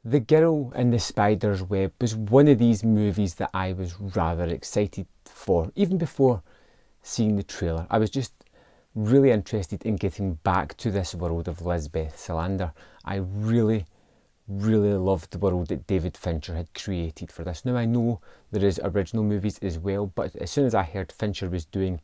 The Girl in the Spider's Web was one of these movies that I was rather excited for, even before seeing the trailer. I was just really interested in getting back to this world of Lisbeth Salander. I really loved the world that David Fincher had created for this. Now I know there is original movies as well, but as soon as I heard Fincher was doing,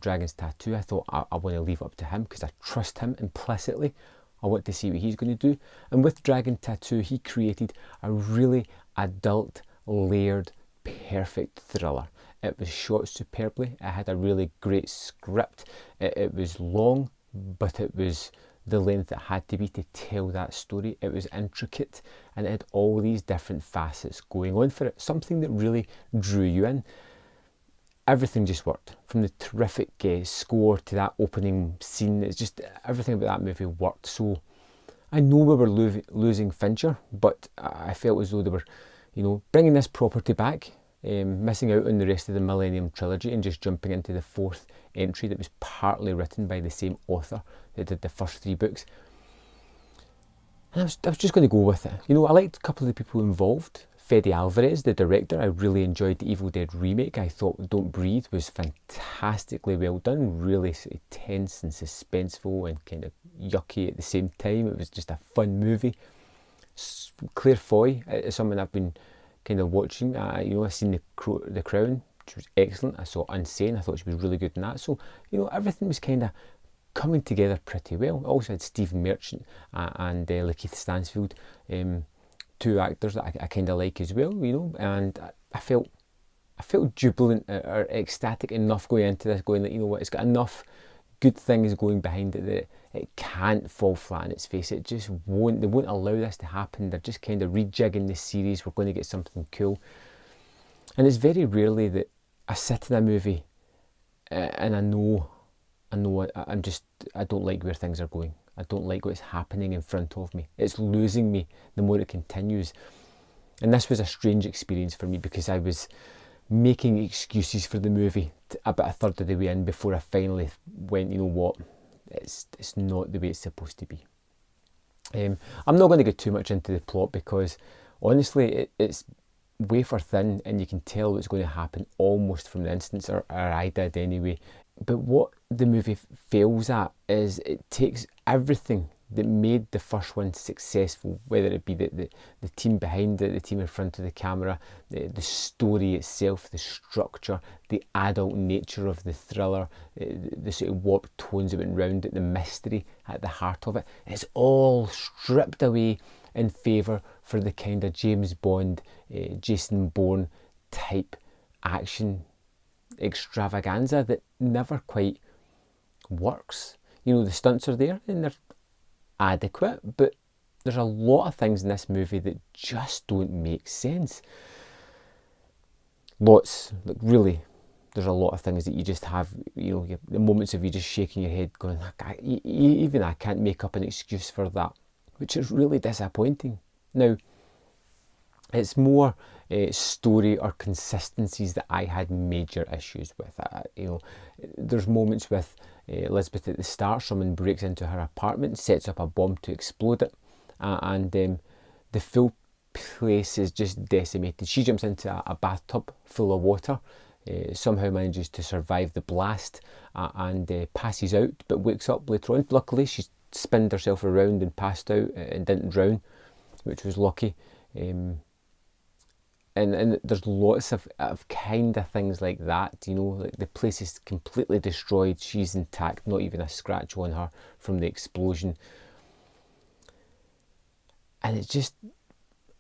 Dragon's Tattoo, I thought I want to leave it up to him because I trust him implicitly. I want to see what he's going to do. And with Dragon Tattoo, he created a really adult, layered, perfect thriller. It was shot superbly. It had a really great script. It was long, but it was the length it had to be to tell that story. It was intricate and it had all these different facets going on for it. Something that really drew you in. Everything just worked, from the terrific score to that opening scene. It's just everything about that movie worked. So I know we were losing Fincher, but I felt as though they were, bringing this property back, missing out on the rest of the Millennium Trilogy and just jumping into the fourth entry that was partly written by the same author that did the first three books. And I was just going to go with it. I liked a couple of the people involved. Fede Alvarez, the director, I really enjoyed the Evil Dead remake. I thought Don't Breathe was fantastically well done, really tense and suspenseful and kind of yucky at the same time. It was just a fun movie. Claire Foy is someone I've been kind of watching. I've seen The Crown, which was excellent. I saw Unsane, I thought she was really good in that. So, everything was kind of coming together pretty well. I also had Stephen Merchant and Lakeith Stansfield, two actors that I kind of like as well, and I felt jubilant or ecstatic enough going into this, going that, it's got enough good things going behind it that it can't fall flat on its face. It just won't. They won't allow this to happen. They're just kind of rejigging the series. We're going to get something cool. And it's very rarely that I sit in a movie and I know I don't like where things are going. I don't like what's happening in front of me. It's losing me the more it continues. And this was a strange experience for me because I was making excuses for the movie about a third of the way in before I finally went, it's not the way it's supposed to be. I'm not going to get too much into the plot because honestly it's wafer thin and you can tell what's going to happen almost from the instance, or I did anyway. But what the movie fails at is it takes everything that made the first one successful, whether it be the team behind it, the team in front of the camera, the story itself, the structure, the adult nature of the thriller, the sort of warped tones that went round it, the mystery at the heart of it. It's all stripped away in favour for the kind of James Bond, Jason Bourne type action extravaganza that never quite works. The stunts are there and they're adequate, but there's a lot of things in this movie that just don't make sense. There's a lot of things that you just have, the moments of you just shaking your head going, even I can't make up an excuse for that, which is really disappointing. Now, it's more story or consistencies that I had major issues with. There's moments with Lisbeth at the start. Someone breaks into her apartment, sets up a bomb to explode it, and the full place is just decimated. She jumps into a bathtub full of water, somehow manages to survive the blast, and passes out, but wakes up later on. Luckily, she spinned herself around and passed out and didn't drown, which was lucky. And there's lots of kind of things like that, like the place is completely destroyed, she's intact, not even a scratch on her from the explosion. And it's just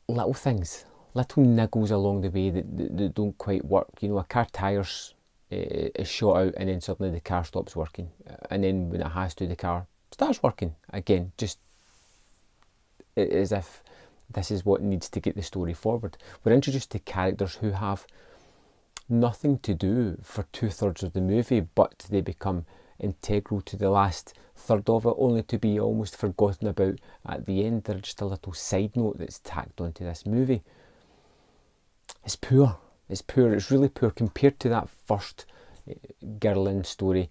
little things, little niggles along the way that don't quite work. A car tyres is shot out and then suddenly the car stops working. And then when it has to, the car starts working again, just as if this is what needs to get the story forward. We're introduced to characters who have nothing to do for 2/3 of the movie, but they become integral to the last third of it, only to be almost forgotten about at the end. They're just a little side note that's tacked onto this movie. It's poor. It's really poor compared to that first Girl in story.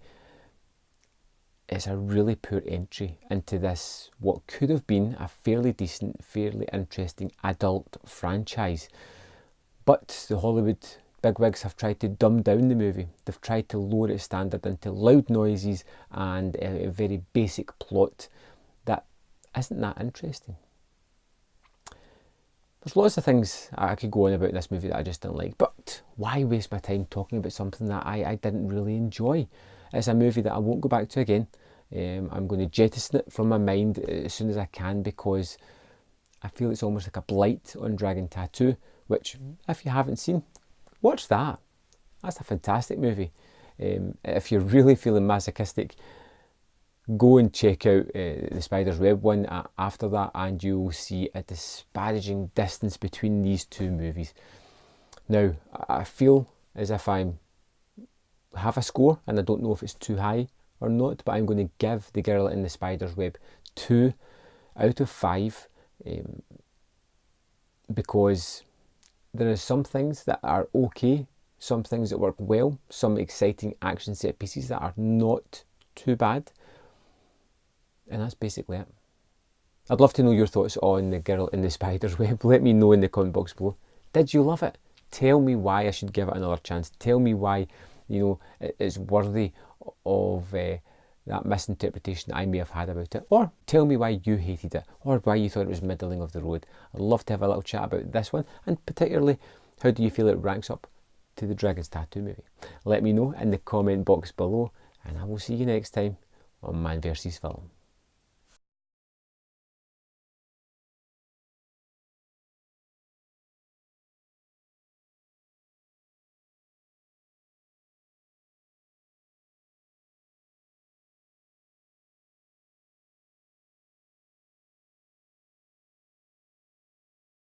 it's a really poor entry into this, what could have been a fairly decent, fairly interesting adult franchise. But the Hollywood bigwigs have tried to dumb down the movie. They've tried to lower its standard into loud noises and a very basic plot that isn't that interesting. There's lots of things I could go on about this movie that I just didn't like, but why waste my time talking about something that I didn't really enjoy? It's a movie that I won't go back to again. I'm going to jettison it from my mind as soon as I can, because I feel it's almost like a blight on Dragon Tattoo, which, if you haven't seen, watch that. That's a fantastic movie. If you're really feeling masochistic, go and check out the Spider's Web one after that, and you'll see a disparaging distance between these two movies. Now, I feel as if I have a score, and I don't know if it's too high or not, but I'm going to give The Girl in the Spider's Web 2 out of 5, because there are some things that are okay, some things that work well, some exciting action set pieces that are not too bad, and that's basically it. I'd love to know your thoughts on The Girl in the Spider's Web. Let me know in the comment box below. Did you love it? Tell me why I should give it another chance. Tell me why, it's worthy of that misinterpretation I may have had about it. Or tell me why you hated it, or why you thought it was middling of the road. I'd love to have a little chat about this one, and particularly, how do you feel it ranks up to the Dragon's Tattoo movie? Let me know in the comment box below, and I will see you next time on Man vs Film.